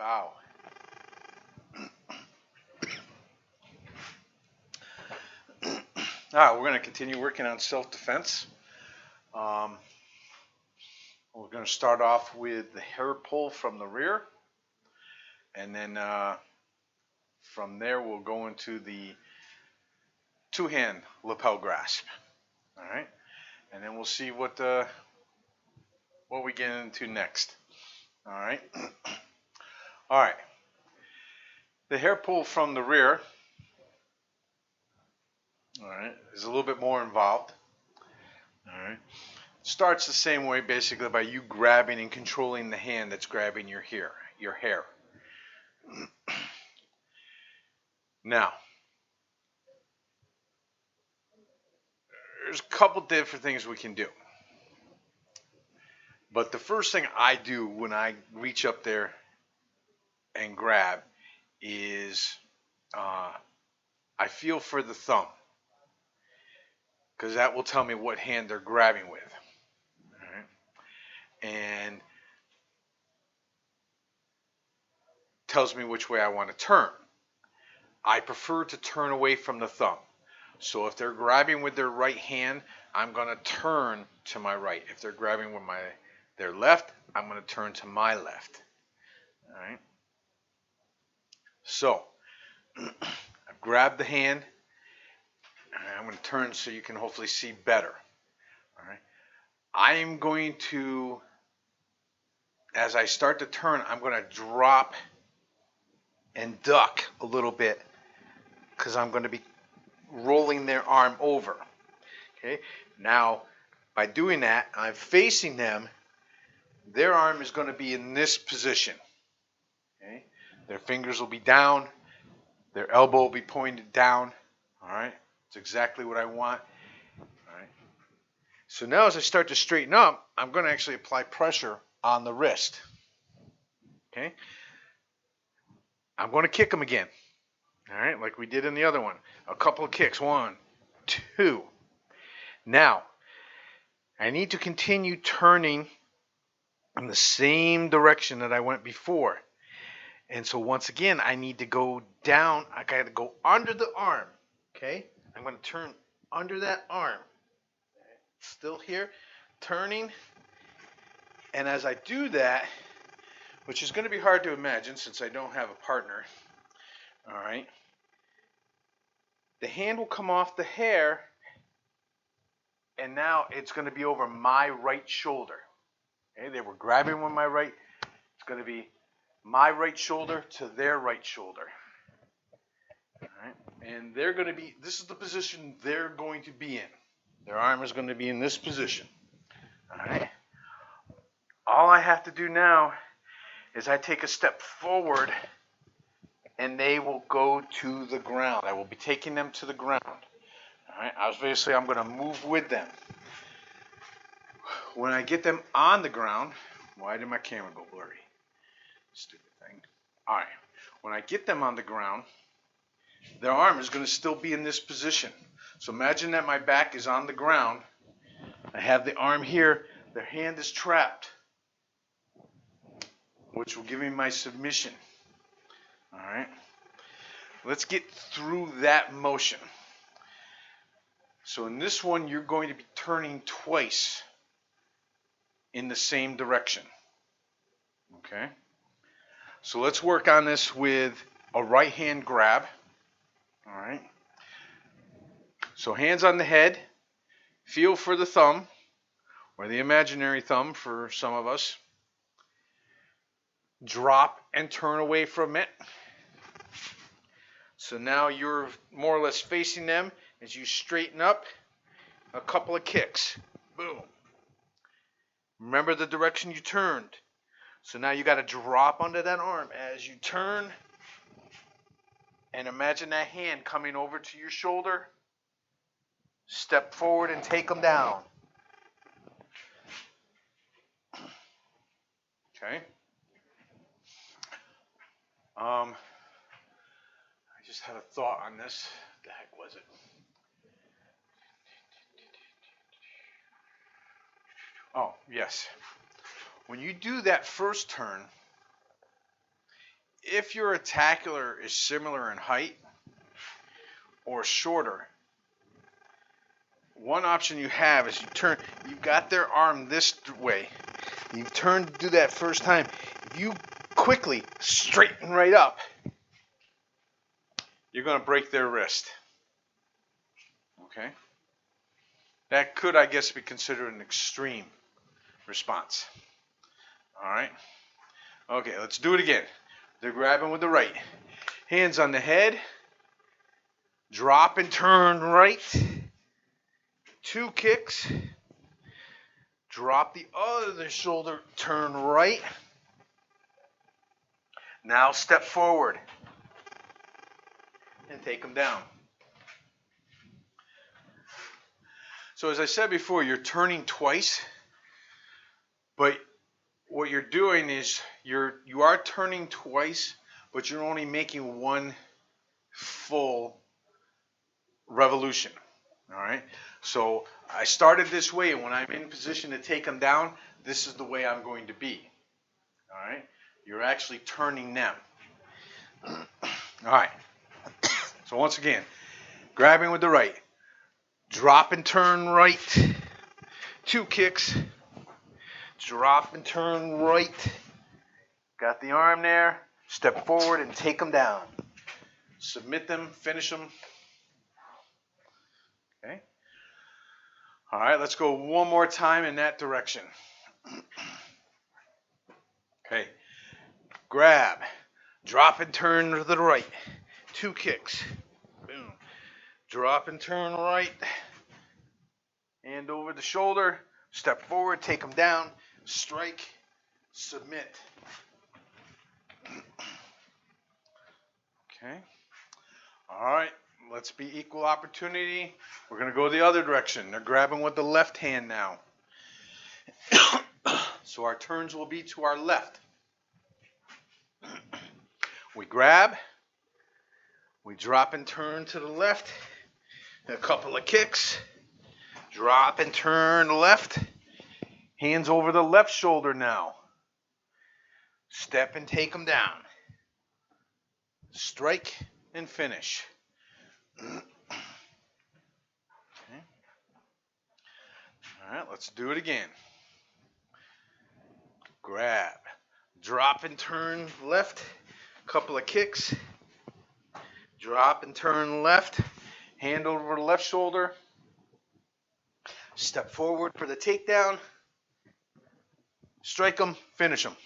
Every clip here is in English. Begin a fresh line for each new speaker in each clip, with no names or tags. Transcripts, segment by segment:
Wow. We're going to continue working on self-defense. We're going to start off with the hair pull from the rear, and then from there we'll go into the two-hand lapel grasp. All right, and then we'll see what we get into next. All right. All right. The hair pull from the rear, all right, is a little bit more involved. All right. Starts the same way, basically, by you grabbing and controlling the hand that's grabbing your hair. Now, there's a couple different things we can do. But the first thing I do when I reach up there and grab is I feel for the thumb, because that will tell me what hand they're grabbing with. All right. And tells me which way I want to turn. I prefer to turn away from the thumb. So if they're grabbing with their right hand, I'm going to turn to my right. If they're grabbing with their left, I'm going to turn to my left. All right. So I've grabbed the hand, and I'm going to turn so you can hopefully see better. All right. I am going to, as I start to turn, I'm going to drop and duck a little bit, because I'm going to be rolling their arm over. Okay. Now, by doing that, I'm facing them. Their arm is going to be in this position. Okay. Their fingers will be down. Their elbow will be pointed down. All right. That's exactly what I want. All right. So now, as I start to straighten up, I'm going to actually apply pressure on the wrist. Okay. I'm going to kick them again. All right, like we did in the other one. A couple of kicks. 1, 2. Now, I need to continue turning in the same direction that I went before. And so once again, I need to go down. I got to go under the arm. Okay? I'm going to turn under that arm. Still here, turning. And as I do that, which is going to be hard to imagine since I don't have a partner, all right, the hand will come off the hair, and now it's going to be over my right shoulder. Okay, they were grabbing with my right. It's going to be my right shoulder to their right shoulder. All right, and they're going to be, this is the position they're going to be in. Their arm is going to be in this position. All right. All I have to do now is I take a step forward, and they will go to the ground. I will be taking them to the ground. All right. Obviously, I'm going to move with them. When I get them on the ground, why did my camera go blurry? Stupid thing. All right. When I get them on the ground, their arm is going to still be in this position. So imagine that my back is on the ground. I have the arm here. Their hand is trapped, which will give me my submission. All right. Let's get through that motion. So in this one, you're going to be turning twice in the same direction. Okay. So let's work on this with a right hand grab. All right. So hands on the head. Feel for the thumb, or the imaginary thumb for some of us. Drop and turn away from it. So now you're more or less facing them as you straighten up. A couple of kicks. Boom. Remember the direction you turned. So now you got to drop under that arm as you turn. And imagine that hand coming over to your shoulder. Step forward and take them down. Okay. I just had a thought on this. What the heck was it? Oh, yes. When you do that first turn, if your attacker is similar in height or shorter, one option you have is you've got their arm this way. You turn to do that first time. If you quickly straighten right up, you're going to break their wrist. Okay? That could, I guess, be considered an extreme response. All right? Okay, let's do it again. They're grabbing with the right. Hands on the head. Drop and turn right. 2 kicks. Drop the other shoulder, turn right. Now step forward and take them down. So as I said before, you're turning twice, but what you're doing is you are turning twice, but you're only making one full revolution. All right. So I started this way, and when I'm in position to take them down, this is the way I'm going to be. All right. You're actually turning them. All right. So once again, grabbing with the right, drop and turn right, 2 kicks, drop and turn right, got the arm there, step forward and take them down. Submit them, finish them. Okay. All right, let's go one more time in that direction. Okay. Grab, drop and turn to the right, 2 kicks. Boom. Drop and turn right, hand over the shoulder, step forward, take them down, strike, submit. Okay. All right. Let's be equal opportunity. We're going to go the other direction. They're grabbing with the left hand now. So our turns will be to our left. We grab. We drop and turn to the left. A couple of kicks. Drop and turn left. Hands over the left shoulder now. Step and take them down. Strike and finish. Okay. All right, let's do it again. Grab, drop and turn left, couple of kicks, drop and turn left, hand over the left shoulder, step forward for the takedown, strike them, finish them.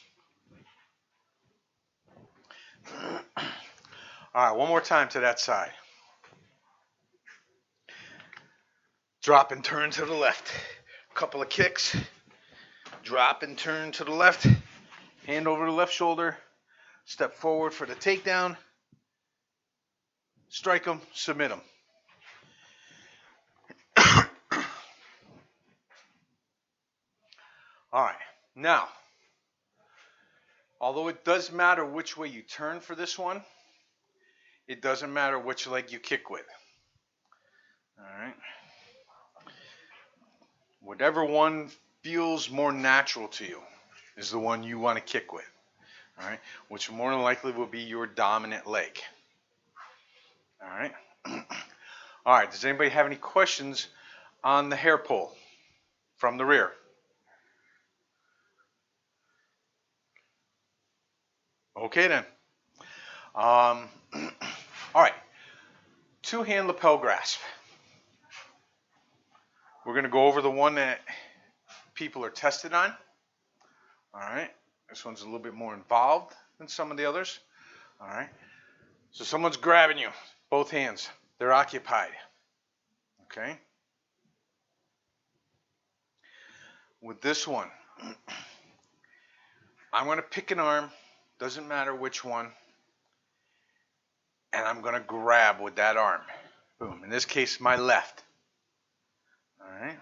All right, one more time to that side. Drop and turn to the left. Couple of kicks. Drop and turn to the left. Hand over the left shoulder. Step forward for the takedown. Strike them, submit them. All right. Now, although it does matter which way you turn for this one, it doesn't matter which leg you kick with. All right. Whatever one feels more natural to you is the one you want to kick with. All right. Which more than likely will be your dominant leg. All right. All right. Does anybody have any questions on the hair pull from the rear? Okay then. All right. 2-hand lapel grasp. We're going to go over the one that people are tested on. All right. This one's a little bit more involved than some of the others. All right. So someone's grabbing you, both hands. They're occupied. Okay. With this one, I'm going to pick an arm. Doesn't matter which one. And I'm going to grab with that arm. Boom. In this case, my left. All right.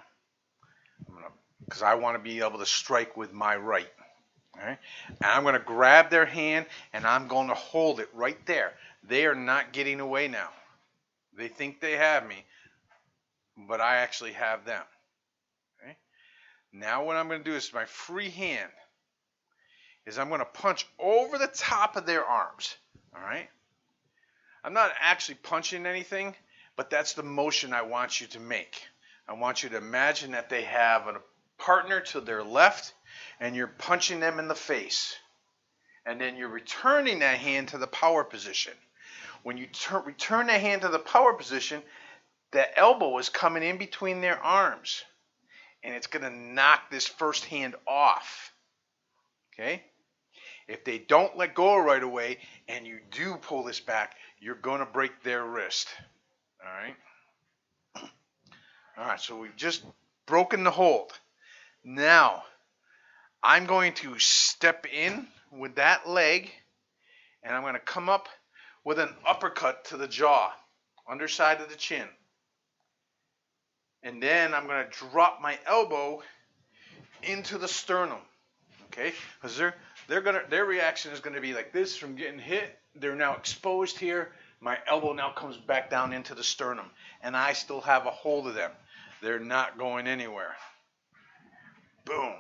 Because I want to be able to strike with my right. All right. And I'm going to grab their hand and I'm going to hold it right there. They are not getting away now. They think they have me, but I actually have them. Okay. Now what I'm going to do is my free hand is I'm going to punch over the top of their arms. All right? I'm not actually punching anything, but that's the motion I want you to make. I want you to imagine that they have a partner to their left, and you're punching them in the face. And then you're returning that hand to the power position. When you return that hand to the power position, the elbow is coming in between their arms. And it's going to knock this first hand off. Okay? If they don't let go right away and you do pull this back, you're going to break their wrist. All right? All right, so we've just broken the hold. Now, I'm going to step in with that leg, and I'm going to come up with an uppercut to the jaw, underside of the chin. And then I'm going to drop my elbow into the sternum. Okay? Because their reaction is going to be like this from getting hit. They're now exposed here. My elbow now comes back down into the sternum, and I still have a hold of them. They're not going anywhere. Boom.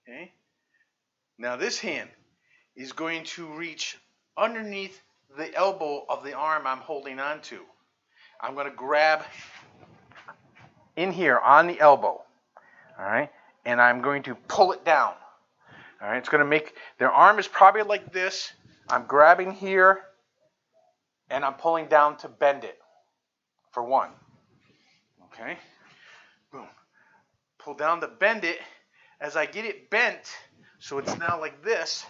Okay? Now this hand is going to reach underneath the elbow of the arm I'm holding on to. I'm going to grab in here on the elbow. All right? And I'm going to pull it down. All right? It's going to make their arm is probably like this. I'm grabbing here and I'm pulling down to bend it for one. Okay? Boom. Pull down to bend it. As I get it bent, so it's now like this,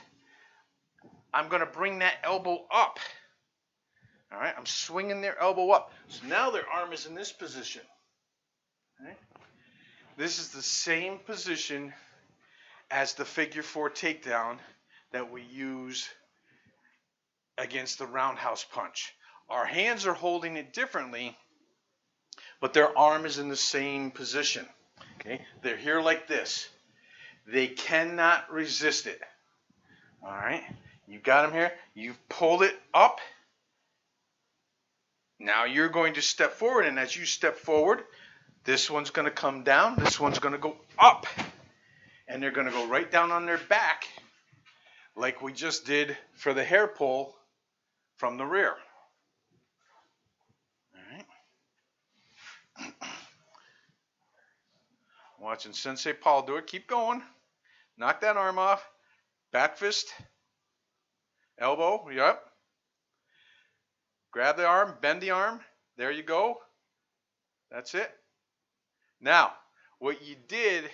I'm going to bring that elbow up. All right? I'm swinging their elbow up. So now their arm is in this position. Okay? This is the same position as the figure 4 takedown that we use against the roundhouse punch. Our hands are holding it differently, but their arm is in the same position. Okay? They're here like this. They cannot resist it. All right? You got them here. You've pulled it up. Now you're going to step forward, and as you step forward, this one's going to come down. This one's going to go up. And they're going to go right down on their back like we just did for the hair pull from the rear. All right? Watching Sensei Paul do it. Keep going. Knock that arm off. Back fist. Elbow. Yep. Grab the arm. Bend the arm. There you go. That's it. Now, what you did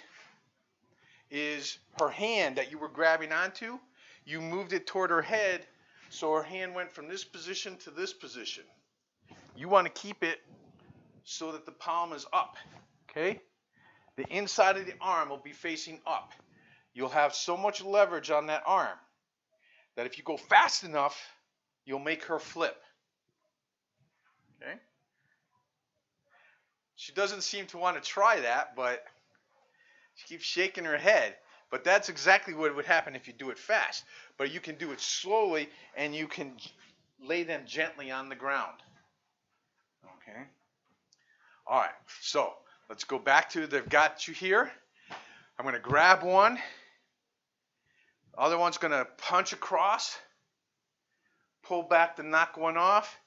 is her hand that you were grabbing onto, you moved it toward her head, so her hand went from this position to this position. You want to keep it so that the palm is up. Okay? The inside of the arm will be facing up. You'll have so much leverage on that arm that if you go fast enough, you'll make her flip. Okay? She doesn't seem to want to try that, but she keeps shaking her head. But that's exactly what would happen if you do it fast. But you can do it slowly, and you can lay them gently on the ground. Okay? All right, so let's go back to they've got you here. I'm going to grab one. The other one's going to punch across. Pull back to knock one off.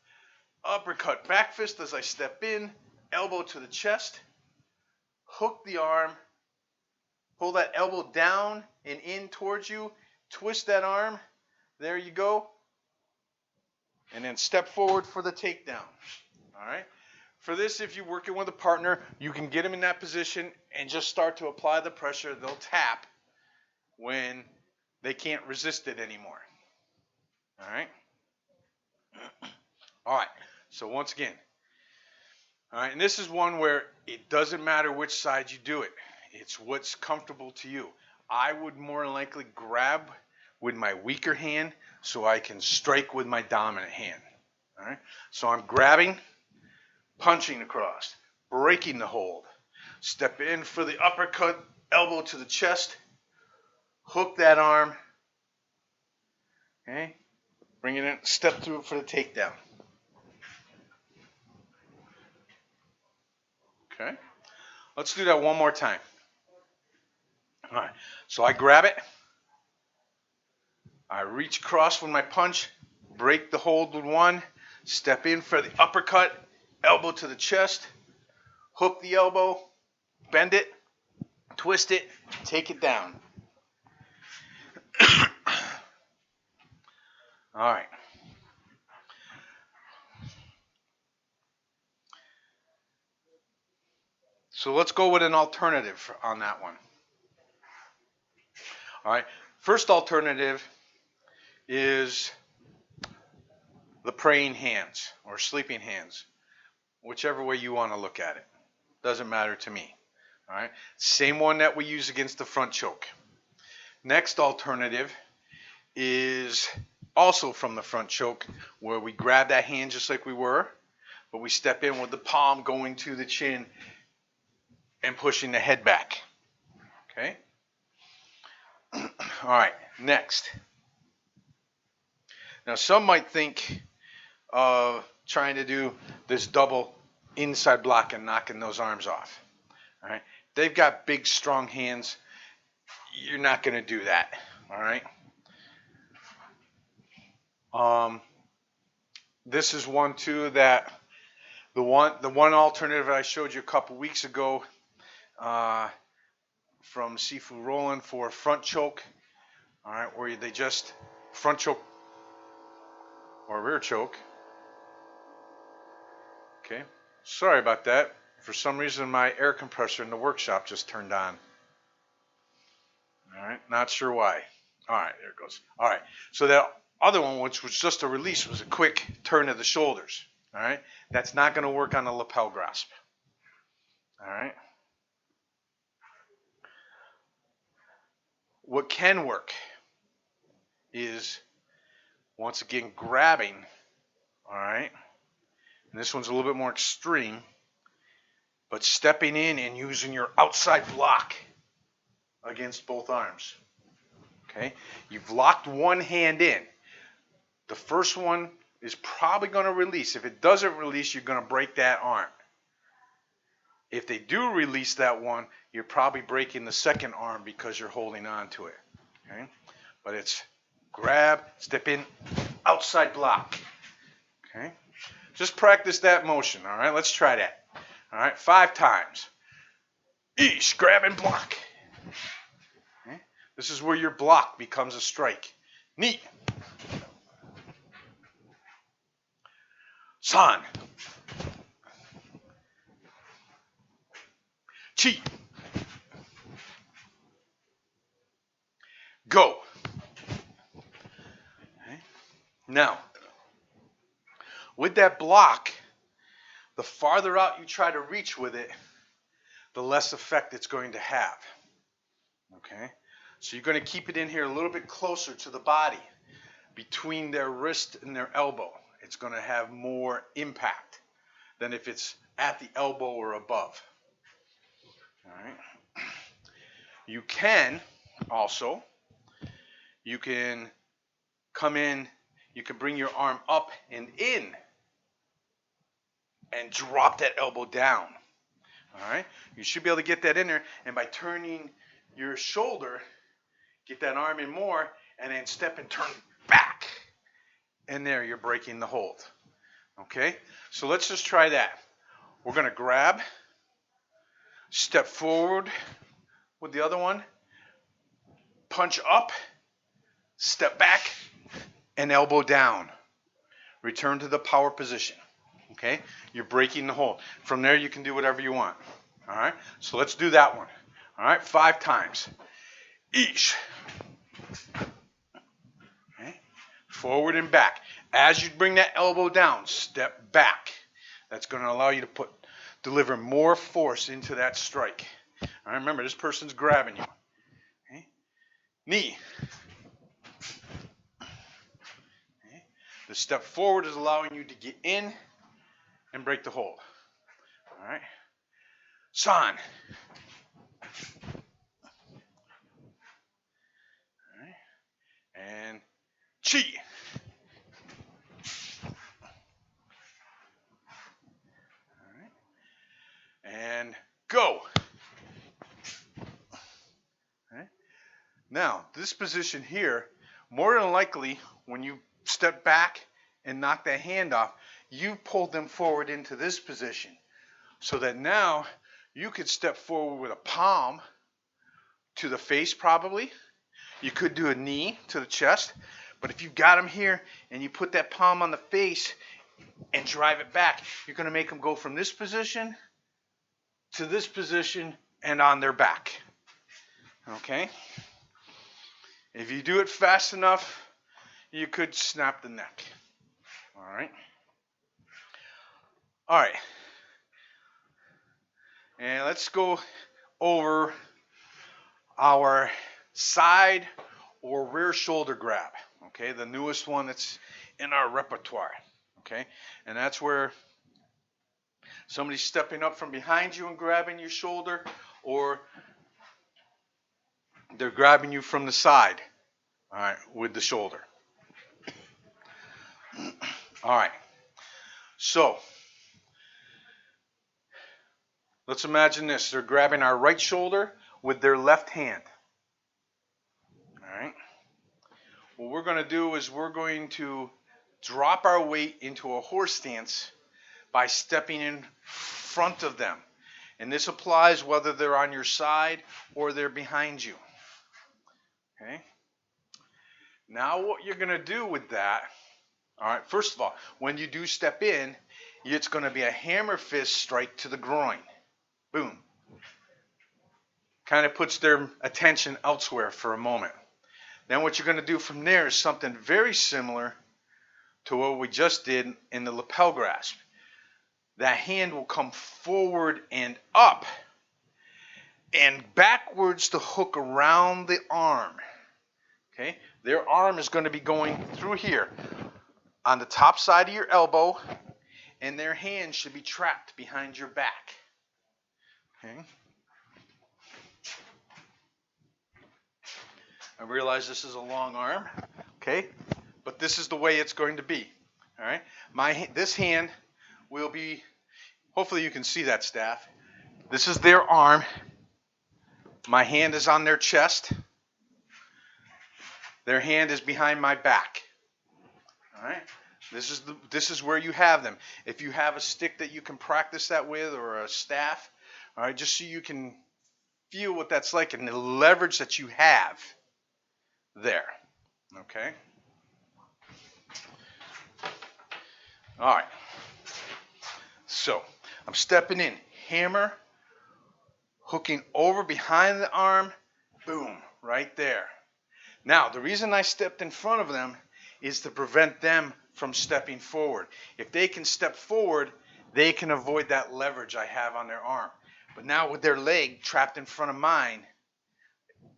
Uppercut, back fist as I step in. Elbow to the chest. Hook the arm. Pull that elbow down and in towards you. Twist that arm. There you go. And then step forward for the takedown. All right? For this, if you're working with a partner, you can get them in that position and just start to apply the pressure. They'll tap when they can't resist it anymore. All right? All right. So once again. All right. And this is one where it doesn't matter which side you do it. It's what's comfortable to you. I would more likely grab with my weaker hand so I can strike with my dominant hand. All right? So I'm grabbing, punching across, breaking the hold. Step in for the uppercut, elbow to the chest. Hook that arm. Okay? Bring it in, step through for the takedown. Okay? Let's do that one more time. All right. So I grab it. I reach across with my punch, break the hold with one, step in for the uppercut, elbow to the chest, hook the elbow, bend it, twist it, take it down. All right. So let's go with an alternative on that one. All right. First alternative is the praying hands or sleeping hands, whichever way you want to look at it. Doesn't matter to me. All right. Same one that we use against the front choke. Next alternative is also from the front choke, where we grab that hand just like we were, but we step in with the palm going to the chin and pushing the head back. Okay? All right, next. Now, some might think of trying to do this double inside block and knocking those arms off. All right? They've got big, strong hands. You're not going to do that. All right? This is one too that the one alternative I showed you a couple weeks ago from Sifu Roland for front choke. All right, where they just front choke or rear choke. Okay, sorry about that. For some reason, my air compressor in the workshop just turned on. All right, not sure why. All right, there it goes. All right, so that other one, which was just a release, was a quick turn of the shoulders. All right, that's not going to work on the lapel grasp. All right. What can work is, once again, grabbing. All right, and this one's a little bit more extreme, but stepping in and using your outside block against both arms. Okay, you've locked one hand in. The first one is probably going to release. If it doesn't release, you're going to break that arm. If they do release that one, you're probably breaking the second arm because you're holding on to it. Okay, but it's grab, step in, outside block. Okay, just practice that motion. All right, let's try that. All right, 5 times. Eesh, grab and block. Okay? This is where your block becomes a strike. Knee. San. Chi. Go. Okay? Now, with that block, the farther out you try to reach with it, the less effect it's going to have. Okay? So you're going to keep it in here a little bit closer to the body, between their wrist and their elbow. It's going to have more impact than if it's at the elbow or above. All right. You can also, you can come in, you can bring your arm up and in and drop that elbow down. All right. You should be able to get that in there, and by turning your shoulder, get that arm in more, and then step and turn back. And there, you're breaking the hold. Okay? So let's just try that. We're going to grab, step forward with the other one, punch up, step back, and elbow down. Return to the power position. Okay? You're breaking the hold. From there, you can do whatever you want. All right? So let's do that one. All right? 5 times. Eesh. Okay? Forward and back. As you bring that elbow down, step back. That's going to allow you to deliver more force into that strike. All right? Remember, this person's grabbing you. Okay? Knee. Okay? The step forward is allowing you to get in and break the hold. All right? San. All right? And chi. All right? And go. All right? Now, this position here, more than likely, when you step back and knock that hand off, you pulled them forward into this position. So that now you could step forward with a palm to the face probably. You could do a knee to the chest. But if you've got them here and you put that palm on the face and drive it back, you're going to make them go from this position to this position and on their back. Okay? If you do it fast enough, you could snap the neck. All right? All right. And let's go over our side or rear shoulder grab. Okay, the newest one that's in our repertoire. Okay, and that's where somebody's stepping up from behind you and grabbing your shoulder, or they're grabbing you from the side, all right, with the shoulder. All right, so let's imagine this. They're grabbing our right shoulder with their left hand. All right. What we're going to do is we're going to drop our weight into a horse stance by stepping in front of them. And this applies whether they're on your side or they're behind you. Okay? Now what you're going to do with that, all right, first of all, when you do step in, it's going to be a hammer fist strike to the groin. Boom. Kind of puts their attention elsewhere for a moment. Then what you're going to do from there is something very similar to what we just did in the lapel grasp. That hand will come forward and up and backwards to hook around the arm. Okay? Their arm is going to be going through here on the top side of your elbow, and their hand should be trapped behind your back. Okay? I realize this is a long arm, okay? But this is the way it's going to be, all right? This hand will be, hopefully you can see that, staff. This is their arm. My hand is on their chest. Their hand is behind my back, all right? This is where you have them. If you have a stick that you can practice that with or a staff, all right, just so you can feel what that's like and the leverage that you have. There. Okay. All right. So I'm stepping in, hammer, hooking over behind the arm, boom, right there. Now, the reason I stepped in front of them is to prevent them from stepping forward. If they can step forward, they can avoid that leverage I have on their arm. But now with their leg trapped in front of mine,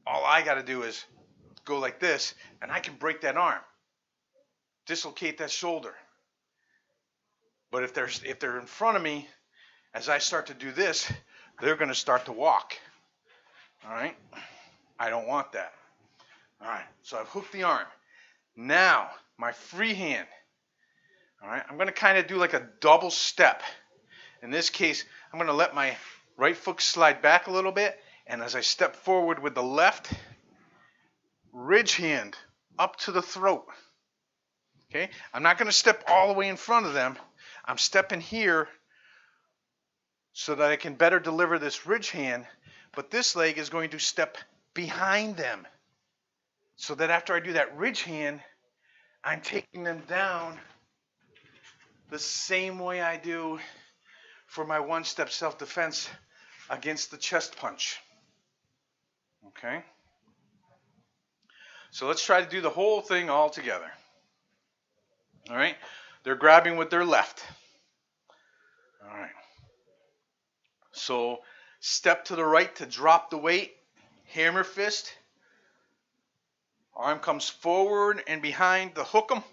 all I got to do is go like this, and I can break that arm, dislocate that shoulder. But if they're in front of me, as I start to do this, they're going to start to walk. All right? I don't want that. All right, so I've hooked the arm. Now, my free hand. All right, I'm going to kind of do like a double step. In this case, I'm going to let my right foot slide back a little bit, and as I step forward with the left, ridge hand up to the throat. Okay? I'm not going to step all the way in front of them. I'm stepping here so that I can better deliver this ridge hand, but this leg is going to step behind them so that after I do that ridge hand, I'm taking them down the same way I do for my one-step self-defense against the chest punch. Okay? So let's try to do the whole thing all together. All right? They're grabbing with their left. All right. So step to the right to drop the weight. Hammer fist. Arm comes forward and behind to hook them.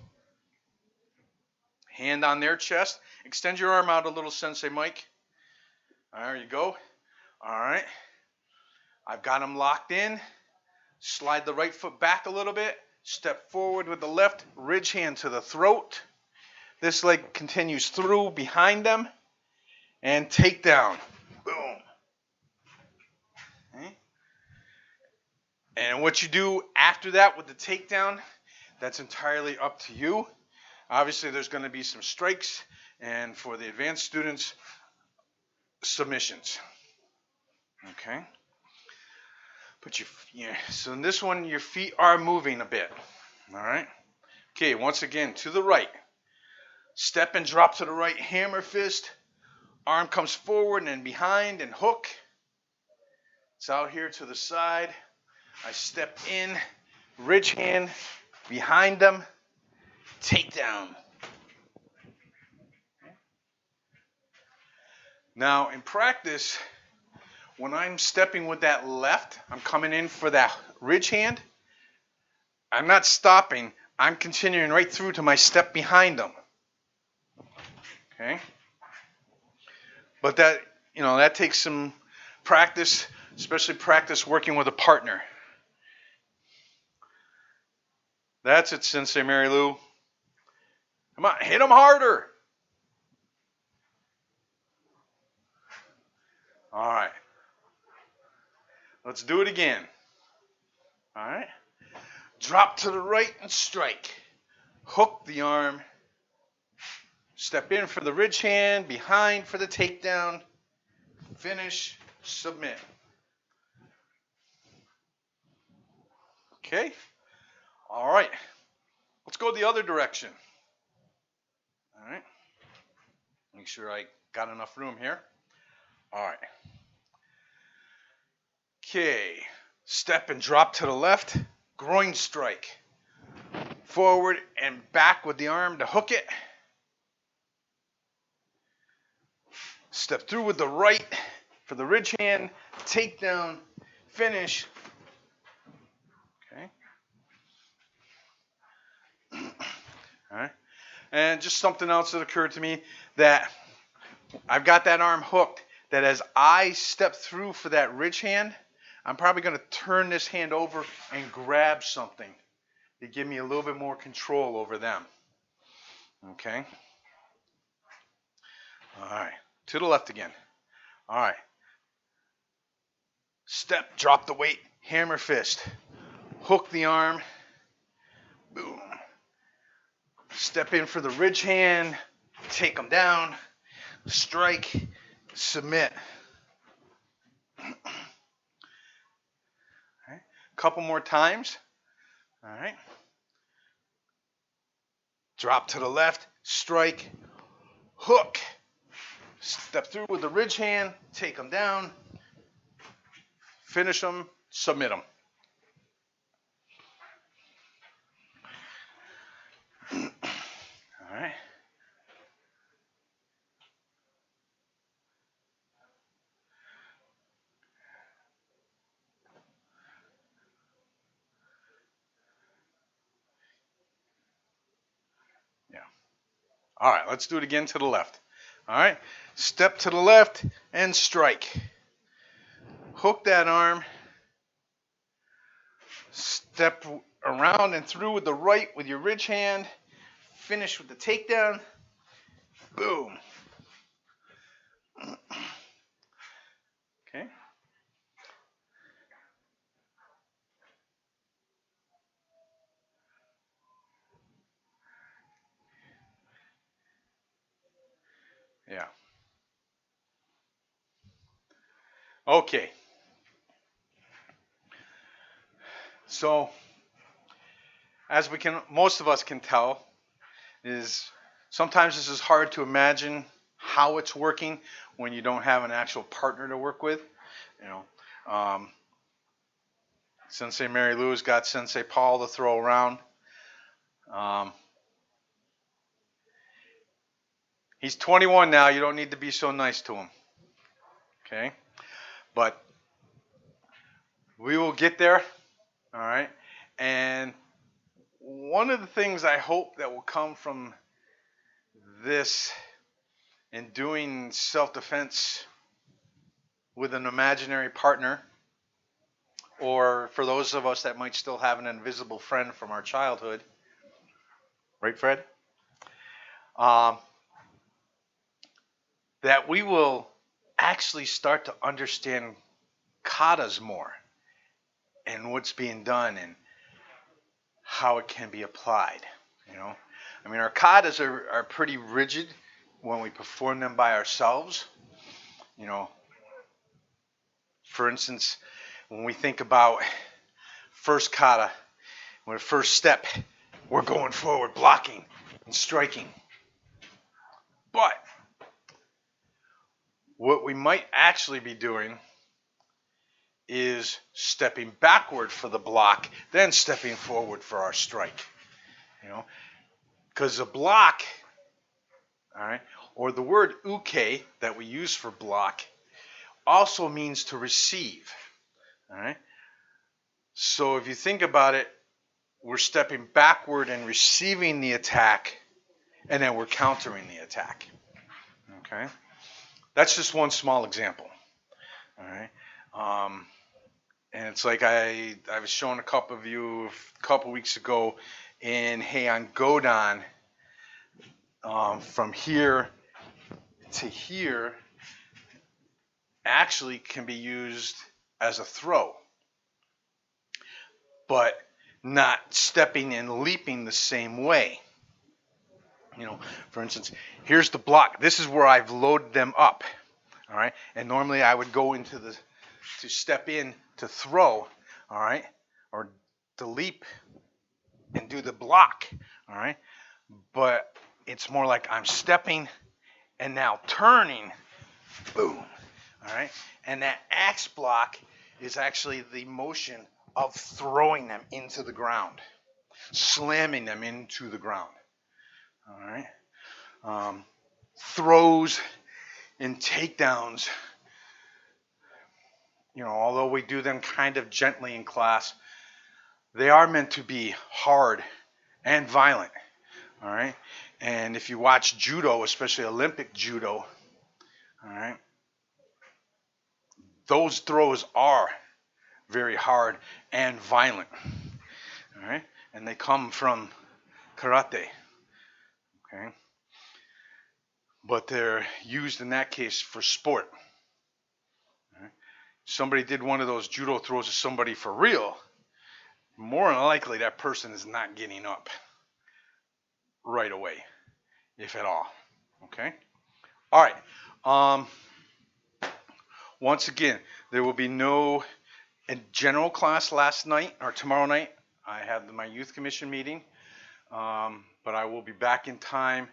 Hand on their chest. Extend your arm out a little, Sensei Mike. There you go. All right. I've got them locked in. Slide the right foot back a little bit. Step forward with the left. Ridge hand to the throat. This leg continues through behind them. And take down. Boom. Okay. And what you do after that with the takedown That's entirely up to you. Obviously, there's going to be some strikes, and for the advanced students, submissions. Okay? But so in this one, your feet are moving a bit. All right? Okay, once again, to the right. Step and drop to the right, hammer fist. Arm comes forward and behind and hook. It's out here to the side. I step in, ridge hand, behind them, takedown. Now, in practice, when I'm stepping with that left, I'm coming in for that ridge hand. I'm not stopping. I'm continuing right through to my step behind them. Okay? But that takes some practice, especially practice working with a partner. That's it, Sensei Mary Lou. Come on, hit them harder. All right. Let's do it again. All right. Drop to the right and strike. Hook the arm. Step in for the ridge hand, behind for the takedown. Finish, submit. Okay. All right. Let's go the other direction. All right. Make sure I got enough room here. All right. Okay. Step and drop to the left. Groin strike. Forward and back with the arm to hook it. Step through with the right for the ridge hand. Takedown. Finish. Okay. All right. And just something else that occurred to me, that I've got that arm hooked, that as I step through for that ridge hand, I'm probably going to turn this hand over and grab something to give me a little bit more control over them. Okay? All right. To the left again. All right. Step, drop the weight, hammer fist. Hook the arm. Boom. Step in for the ridge hand. Take them down. Strike. Submit. Right. Couple more times. All right. Drop to the left. Strike. Hook. Step through with the ridge hand. Take them down. Finish them. Submit them. All right. Yeah. All right, let's do it again to the left. All right. Step to the left and strike. Hook that arm. Step around and through with the right with your ridge hand. Finish with the takedown. Boom. Okay. Yeah. Okay. So, as most of us can tell, is sometimes this is hard to imagine how it's working when you don't have an actual partner to work with. Sensei Mary Lou's got Sensei Paul to throw around. He's 21 now. You don't need to be so nice to him. Okay? But we will get there. All right? And one of the things I hope that will come from this and doing self-defense with an imaginary partner, or for those of us that might still have an invisible friend from our childhood, right, Fred? That we will actually start to understand katas more and what's being done and how it can be applied. I mean, our katas are pretty rigid when we perform them by ourselves. For instance, when we think about first kata, when the first step, we're going forward, blocking and striking. But what we might actually be doing is stepping backward for the block, then stepping forward for our strike. Because the block, all right, or the word uke that we use for block also means to receive. All right. So if you think about it, we're stepping backward and receiving the attack, and then we're countering the attack. Okay. That's just one small example. All right. And it's like I was showing a couple of you a couple weeks ago in Heian Godan, from here to here actually can be used as a throw, but not stepping and leaping the same way. For instance, here's the block. This is where I've loaded them up. All right. And normally I would go into to step in to throw, all right, or to leap and do the block, all right. But it's more like I'm stepping and now turning, boom, all right. And that axe block is actually the motion of throwing them into the ground, slamming them into the ground, all right. Throws and takedowns, although we do them kind of gently in class, they are meant to be hard and violent, all right? And if you watch judo, especially Olympic judo, all right, those throws are very hard and violent, all right? And they come from karate, okay? But they're used in that case for sport. Right? Somebody did one of those judo throws to somebody for real, more than likely that person is not getting up right away, if at all. Okay? All right. Once again, there will be no general class last night or tomorrow night. I had my youth commission meeting, but I will be back in time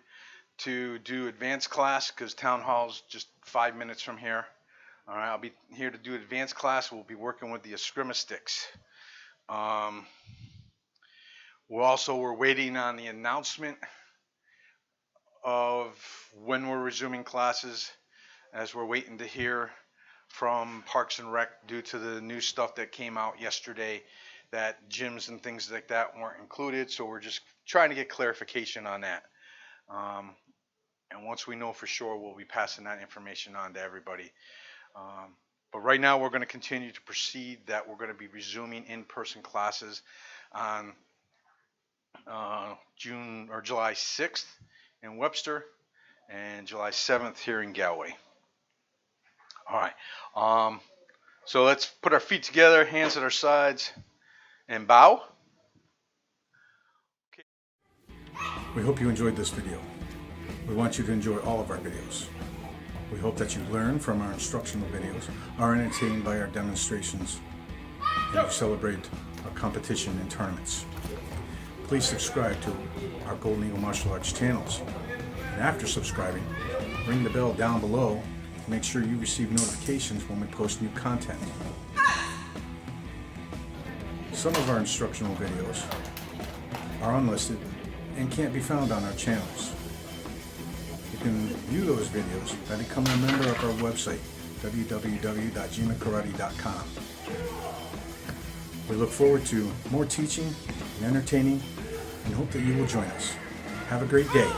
to do advanced class because town hall's just 5 minutes from here. All right, I'll be here to do advanced class. We'll be working with the eskrima sticks. We're waiting on the announcement of when we're resuming classes, as we're waiting to hear from Parks and Rec due to the new stuff that came out yesterday that gyms and things like that weren't included. So we're just trying to get clarification on that. And once we know for sure, we'll be passing that information on to everybody. But right now, we're going to continue to proceed that we're going to be resuming in-person classes on July 6th in Webster and July 7th here in Galway. All right. So let's put our feet together, hands at our sides, and bow. Okay.
We hope you enjoyed this video. We want you to enjoy all of our videos. We hope that you learn from our instructional videos, are entertained by our demonstrations, and you celebrate our competition and tournaments. Please subscribe to our Golden Eagle Martial Arts channels. And after subscribing, ring the bell down below to make sure you receive notifications when we post new content. Some of our instructional videos are unlisted and can't be found on our channels. You can view those videos by becoming a member of our website, www.jimakarate.com. We look forward to more teaching and entertaining and hope that you will join us. Have a great day.